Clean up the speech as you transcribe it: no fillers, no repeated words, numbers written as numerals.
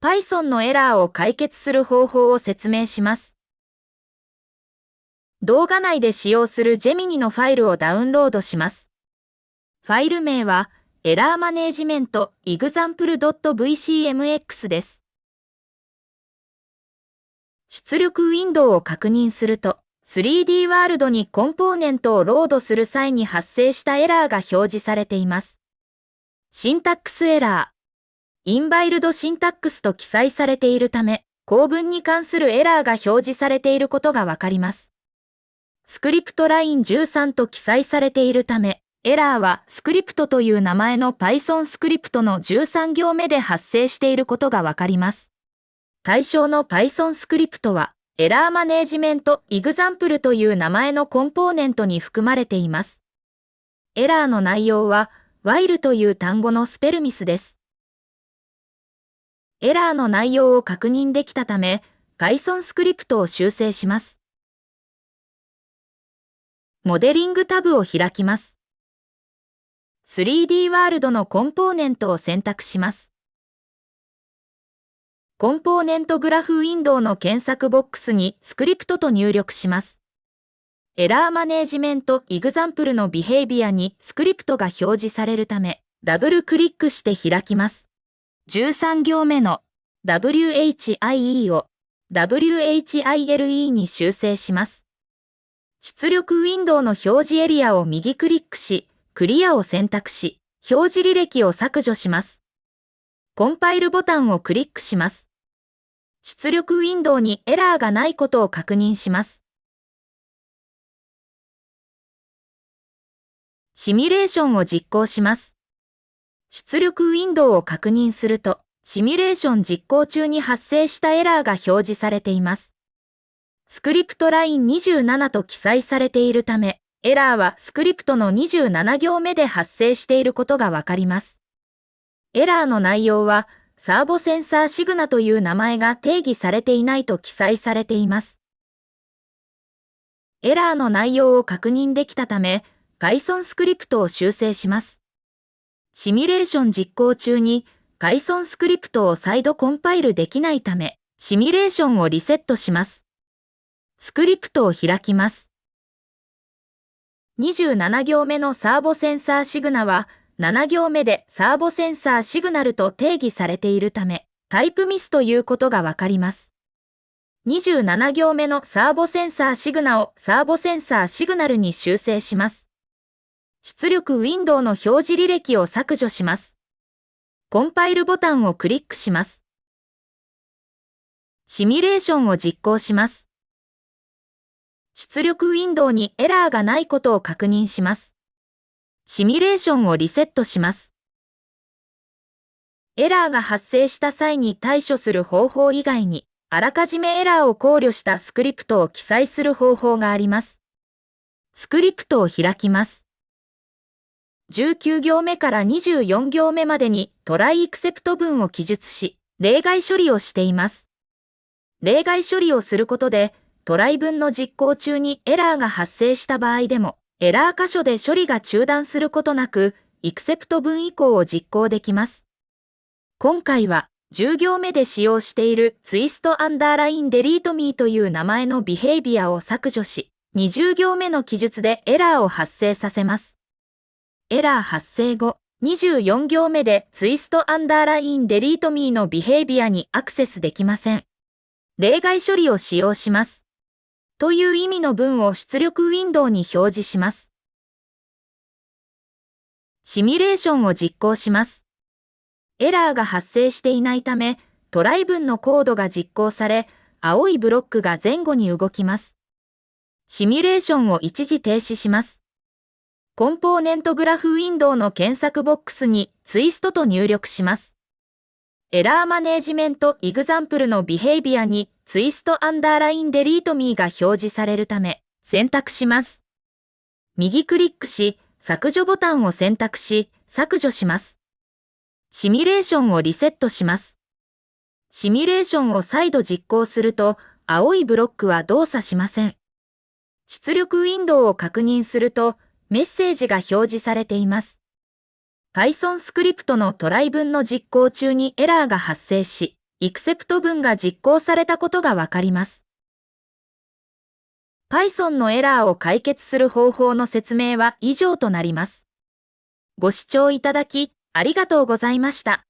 Python のエラーを解決する方法を説明します。動画内で使用する Gemini のファイルをダウンロードします。ファイル名は、エラーマネージメント example.vcmx です。出力ウィンドウを確認すると、3D ワールドにコンポーネントをロードする際に発生したエラーが表示されています。シンタックスエラー。インバイルドシンタックスと記載されているため、構文に関するエラーが表示されていることがわかります。スクリプトライン13と記載されているため、エラーはスクリプトという名前の Python スクリプトの13行目で発生していることがわかります。対象の Python スクリプトは、エラーマネージメント example という名前のコンポーネントに含まれています。エラーの内容は、while という単語のスペルミスです。エラーの内容を確認できたため、Python スクリプトを修正します。モデリングタブを開きます。3D ワールドのコンポーネントを選択します。コンポーネントグラフウィンドウの検索ボックスにスクリプトと入力します。エラーマネージメント example のビヘイビアにスクリプトが表示されるため、ダブルクリックして開きます。13行目の WHIE を WHILE に修正します。出力ウィンドウの表示エリアを右クリックし、クリアを選択し、表示履歴を削除します。コンパイルボタンをクリックします。出力ウィンドウにエラーがないことを確認します。シミュレーションを実行します。出力ウィンドウを確認すると、シミュレーション実行中に発生したエラーが表示されています。スクリプトライン27と記載されているため、エラーはスクリプトの27行目で発生していることがわかります。エラーの内容は、サーボセンサーシグナという名前が定義されていないと記載されています。エラーの内容を確認できたため、Python スクリプトを修正します。シミュレーション実行中に Python スクリプトを再度コンパイルできないため、シミュレーションをリセットします。スクリプトを開きます。27行目のサーボセンサーシグナは、7行目でサーボセンサーシグナルと定義されているため、タイプミスということがわかります。27行目のサーボセンサーシグナをサーボセンサーシグナルに修正します。出力ウィンドウの表示履歴を削除します。コンパイルボタンをクリックします。シミュレーションを実行します。出力ウィンドウにエラーがないことを確認します。シミュレーションをリセットします。エラーが発生した際に対処する方法以外に、あらかじめエラーを考慮したスクリプトを記載する方法があります。スクリプトを開きます。19行目から24行目までにトライエクセプト文を記述し、例外処理をしています。例外処理をすることで、トライ文の実行中にエラーが発生した場合でも、エラー箇所で処理が中断することなく、エクセプト文以降を実行できます。今回は、10行目で使用しているツイストアンダーラインデリートミーという名前のビヘイビアを削除し、20行目の記述でエラーを発生させます。エラー発生後、24行目でツイストアンダーラインデリートミーのビヘイビアにアクセスできません。例外処理を使用します。という意味の文を出力ウィンドウに表示します。シミュレーションを実行します。エラーが発生していないため、トライ文のコードが実行され、青いブロックが前後に動きます。シミュレーションを一時停止します。コンポーネントグラフウィンドウの検索ボックスにツイストと入力します。エラーマネージメント example のビヘイビアにツイストアンダーラインデリートミーが表示されるため、選択します。右クリックし、削除ボタンを選択し、削除します。シミュレーションをリセットします。シミュレーションを再度実行すると、青いブロックは動作しません。出力ウィンドウを確認すると、メッセージが表示されています。Python スクリプトのトライ文の実行中にエラーが発生し、except 文が実行されたことがわかります。Python のエラーを解決する方法の説明は以上となります。ご視聴いただき、ありがとうございました。